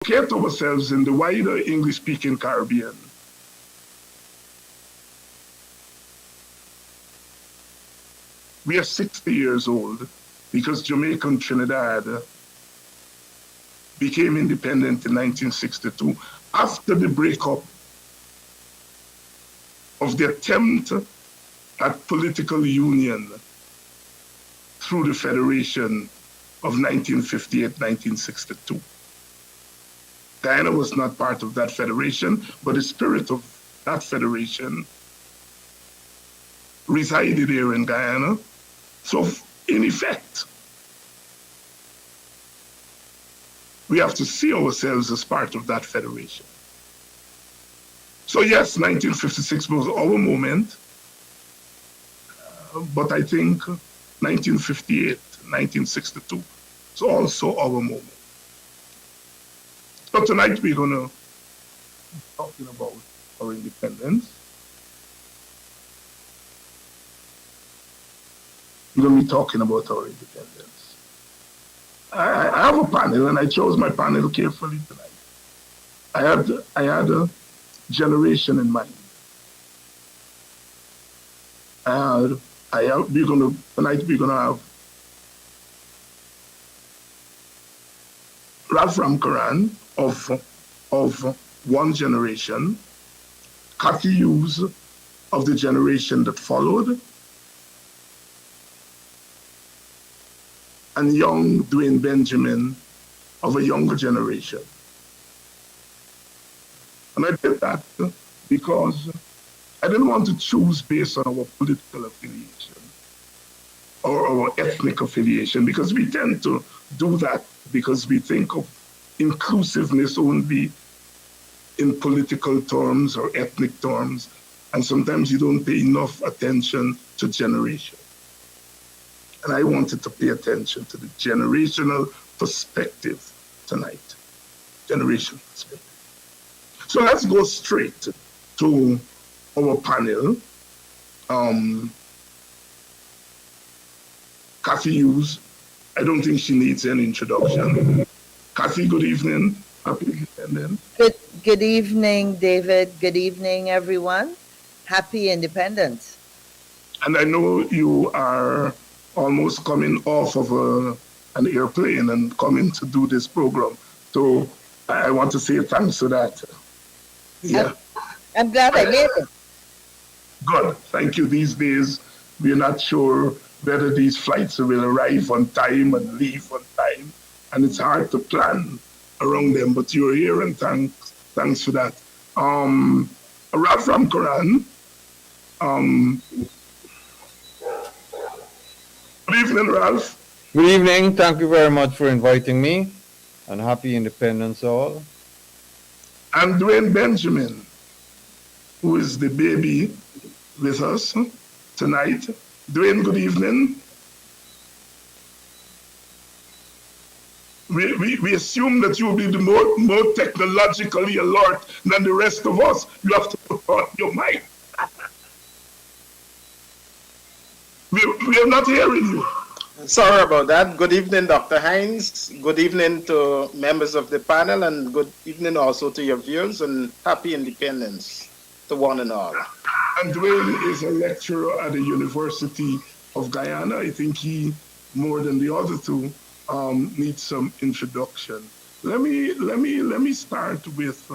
locate ourselves in the wider English-speaking Caribbean, we are 60 years old because Jamaica and Trinidad became independent in 1962 after the breakup of the attempt at political union through the Federation of 1958-1962. Guyana was not part of that federation, but the spirit of that federation resided here in Guyana. So in effect, we have to see ourselves as part of that federation. So yes, 1956 was our moment, but I think 1958, 1962 is also our moment. So tonight we're going to be talking about our independence. We're going to be talking about our independence. I have a panel, and I chose my panel carefully tonight. I had a generation in mind. Tonight we're going to have Ralph Ramkaran of one generation, Cuffy Hughes of the generation that followed, and young Dwayne Benjamin of a younger generation. And I did that because I didn't want to choose based on our political affiliation or our ethnic affiliation, because we tend to do that because we think of inclusiveness only in political terms or ethnic terms, and sometimes you don't pay enough attention to generation. And I wanted to pay attention to the generational perspective tonight. Generational perspective. So let's go straight to our panel. Cuffy Hughes, I don't think she needs an introduction. Cuffy, good evening. Happy Independence. Good evening, David. Good evening, everyone. Happy Independence. And I know you are almost coming off of an airplane and coming to do this program. So I want to say thanks for that. Yeah. I'm glad I made it. Good. Thank you. These days, we're not sure whether these flights will arrive on time and leave on time. And it's hard to plan around them, but you're here, and thanks for that. Ralph Ramkaran. Good evening, Ralph. Good evening. Thank you very much for inviting me, and happy Independence all. And Dwayne Benjamin, who is the baby with us tonight. Dwayne, good evening. We assume that you will be the more technologically alert than the rest of us. You have to put on your mic. We are not hearing you. Sorry about that. Good evening, Dr. Hines. Good evening to members of the panel, and good evening also to your viewers, and happy Independence to one and all. And Dwayne is a lecturer at the University of Guyana. I think he, more than the other two, needs some introduction. Let me start with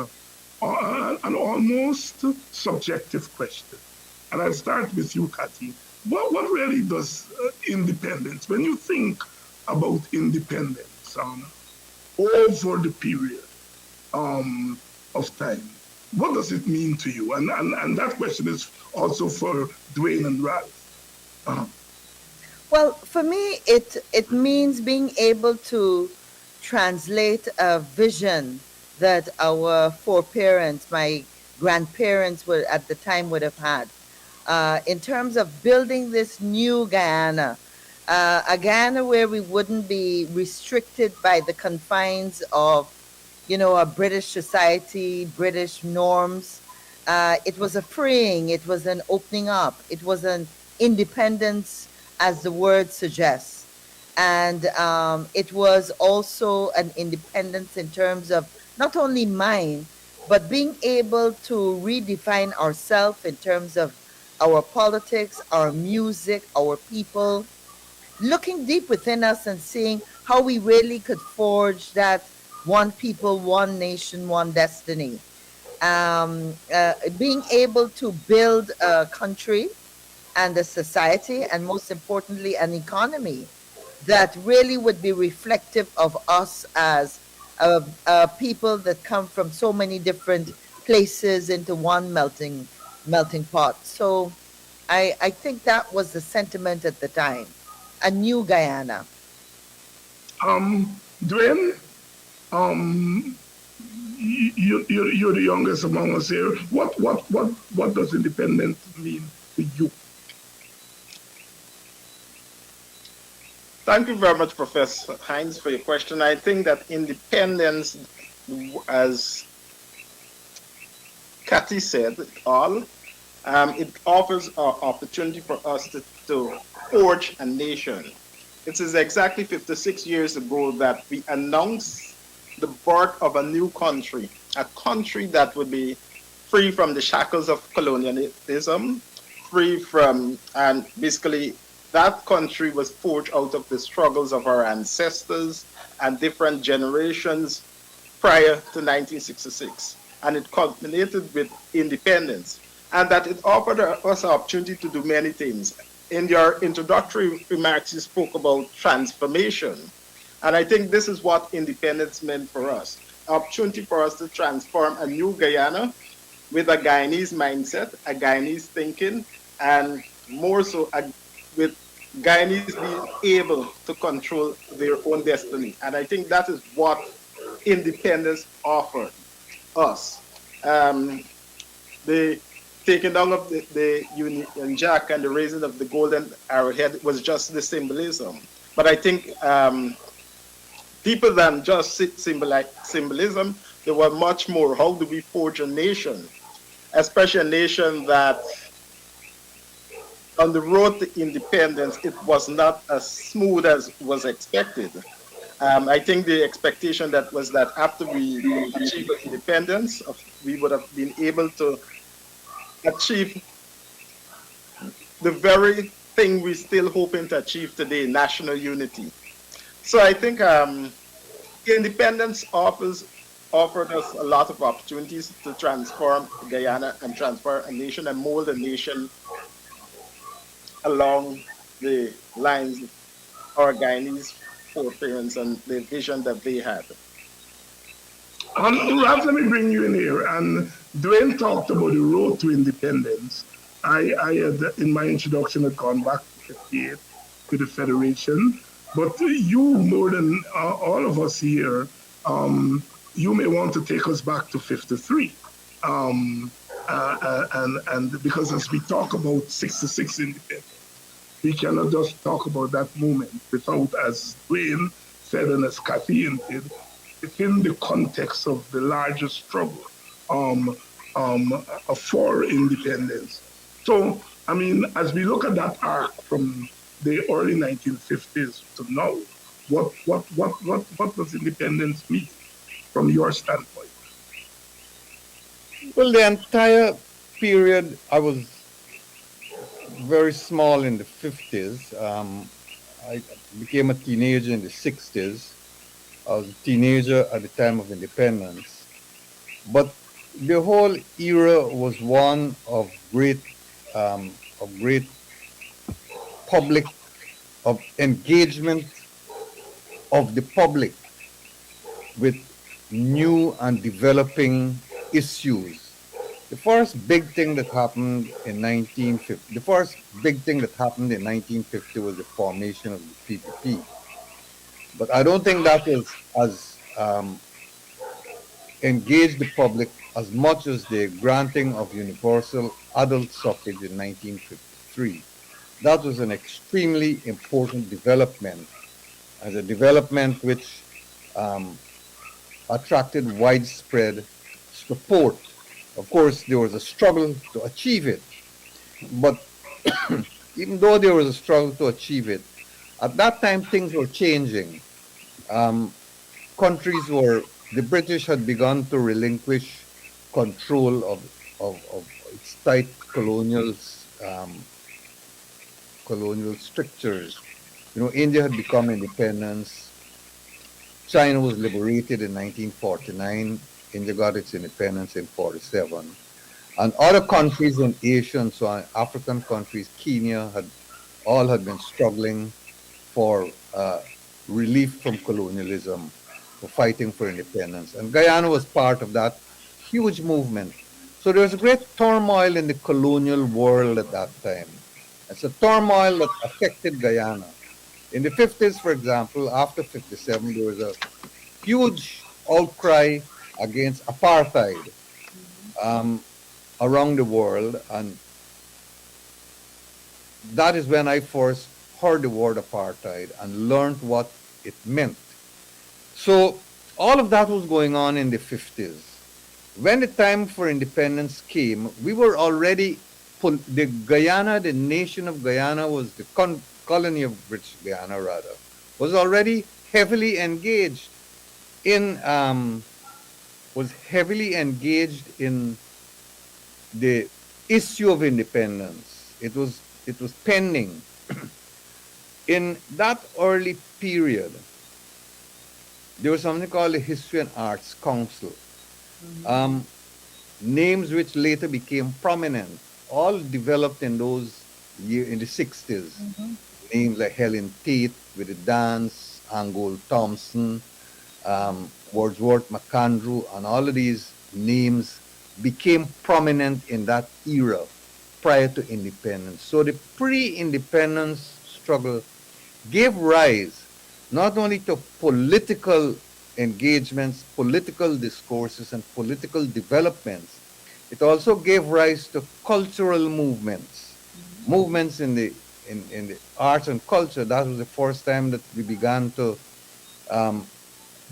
an almost subjective question, and I'll start with you, Cathy. What really does independence, when you think about independence over the period of time, what does it mean to you? And that question is also for Dwayne and Ralph. Well, for me, it means being able to translate a vision that our foreparents, my grandparents at the time would have had, in terms of building this new Guyana, a Guyana where we wouldn't be restricted by the confines of, a British society, British norms. It was a freeing, it was an opening up, it was an independence, as the word suggests. And it was also an independence in terms of not only mine, but being able to redefine ourselves in terms of our politics, our music, our people, looking deep within us and seeing how we really could forge that one people, one nation, one destiny. Being able to build a country and a society, and most importantly, an economy that really would be reflective of us as people that come from so many different places into one melting pot. So I think that was the sentiment at the time. A new Guyana. Dwayne, um, you're the youngest among us here. What does independence mean to you? Thank you very much, Professor Hines, for your question. I think that independence, as Kathy said, it offers an opportunity for us to forge a nation. It is exactly 56 years ago that we announced the birth of a new country, a country that would be free from the shackles of colonialism, free from, and basically that country was forged out of the struggles of our ancestors and different generations prior to 1966. And it culminated with independence. And that it offered us an opportunity to do many things. In your introductory remarks, you spoke about transformation. And I think this is what independence meant for us. Opportunity for us to transform a new Guyana with a Guyanese mindset, a Guyanese thinking, and more so with Guyanese being able to control their own destiny. And I think that is what independence offered us. The taking down of the Union Jack and the raising of the golden arrowhead was just the symbolism. But I think deeper than just symbolism, there were much more. How do we forge a nation? Especially a nation that on the road to independence, it was not as smooth as was expected. I think the expectation that was that after we achieved independence, we would have been able to achieve the very thing we're still hoping to achieve today, national unity. So I think independence offered us a lot of opportunities to transform Guyana and transform a nation and mold a nation along the lines of our Guyanese foreparents and the vision that they had. Ralph, let me bring you in here. And Dwayne talked about the road to independence. I had, in my introduction, had gone back to 58 to the Federation. But you, more than all of us here, you may want to take us back to 53. And because as we talk about 66 independence, we cannot just talk about that moment without, as Dwayne said and as Cuffy did, within the context of the larger struggle for independence. So, I mean, as we look at that arc from the early 1950s to now, what does independence mean from your standpoint? Well, the entire period, I was very small in the 50s. I became a teenager in the 60s. I was a teenager at the time of independence. But the whole era was one of great public, of engagement of the public with new and developing issues. The first big thing that happened in 1950, the first big thing that happened in 1950 was the formation of the PPP. But I don't think that has engaged the public as much as the granting of universal adult suffrage in 1953. That was an extremely important development, and a development which attracted widespread support. Of course, there was a struggle to achieve it, but even though there was a struggle to achieve it, at that time things were changing. Countries were the British had begun to relinquish control of its tight um, colonial strictures. India had become independence. China was liberated in 1949. India got its independence in 47. And other countries in Asia and so on, African countries, Kenya, had been struggling for relief from colonialism, for fighting for independence. And Guyana was part of that huge movement. So there was a great turmoil in the colonial world at that time. It's a turmoil that affected Guyana. In the 50s, for example, after 57, there was a huge outcry against apartheid around the world. And that is when I first heard the word apartheid and learned what it meant. So all of that was going on in the 50s. When the time for independence came, we were already, the nation of Guyana was the colony of British Guyana, rather, was already heavily engaged in the issue of independence. It was pending. In that early period, there was something called the History and Arts Council. Names which later became prominent, all developed in the 60s. Names like Helen Tate with the dance, Angol Thompson, Wordsworth McAndrew, and all of these names became prominent in that era prior to independence. So the pre-independence struggle gave rise not only to political engagements, political discourses, and political developments, it also gave rise to cultural movements, movements in the arts and culture. That was the first time that we began to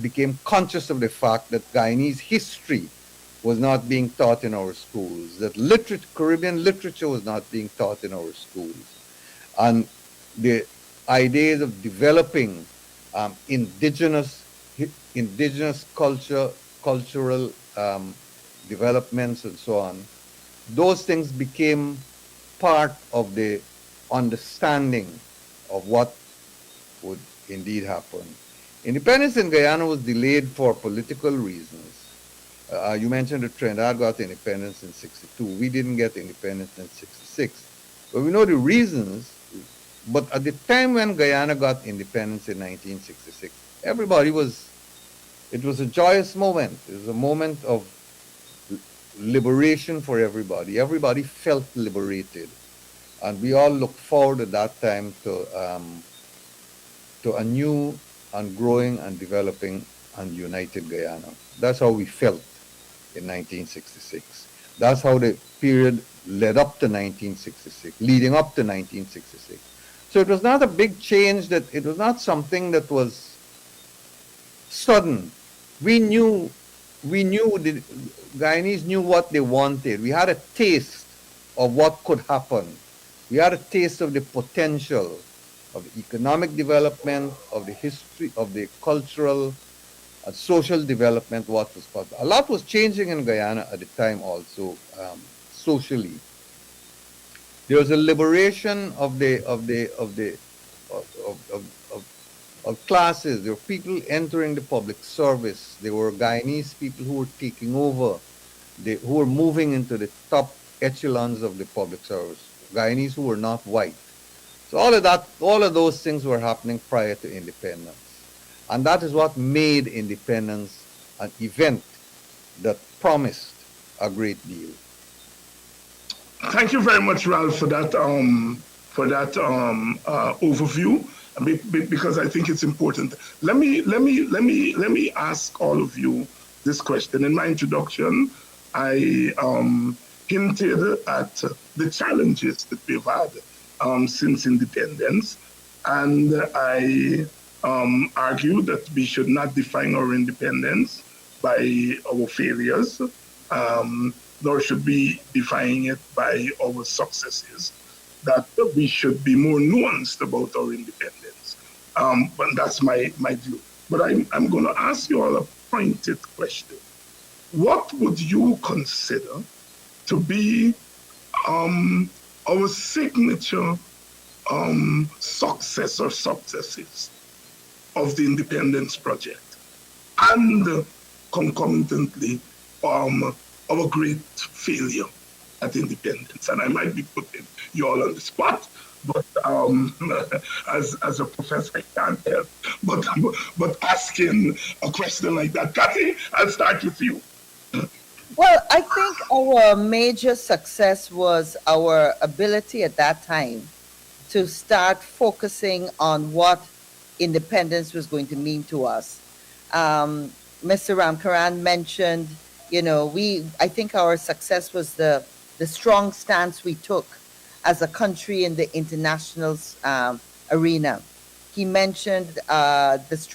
became conscious of the fact that Guyanese history was not being taught in our schools, that Caribbean literature was not being taught in our schools, and the ideas of developing indigenous cultural developments and so on, those things became part of the understanding of what would indeed happen. Independence in Guyana was delayed for political reasons. You mentioned that Trinidad got independence in 62. We didn't get independence in 66. But we know the reasons. But at the time when Guyana got independence in 1966, it was a joyous moment. It was a moment of liberation for everybody. Everybody felt liberated. And we all looked forward at that time to a new and growing and developing and united Guyana. That's how we felt in 1966. That's how the period led up to 1966, leading up to 1966. So it was not a big change, it was not something that was sudden. We knew the Guyanese knew what they wanted. We had a taste of what could happen. We had a taste of the potential of the economic development, of the history, of the cultural and social development, what was possible. A lot was changing in Guyana at the time also, socially. There was a liberation of classes. There were people entering the public service. There were Guyanese people who were taking over, who were moving into the top echelons of the public service. Guyanese who were not white. So all of those things were happening prior to independence. And that is what made independence an event that promised a great deal. Thank you very much, Ralph, for that overview, because I think it's important. Let me ask all of you this question. In my introduction, I hinted at the challenges that we've had since independence, and I argued that we should not define our independence by our failures. Nor should we define it by our successes, that we should be more nuanced about our independence. But that's my view. But I'm going to ask you all pointed question. What would you consider to be our signature success or successes of the Independence Project? And concomitantly, our great failure at independence. And I might be putting you all on the spot, but as a professor, I can't help but asking a question like that. Kathy, I'll start with you. Well, I think our major success was our ability at that time to start focusing on what independence was going to mean to us. Mr. Ramkaran mentioned, I think our success was the strong stance we took as a country in the international arena. He mentioned the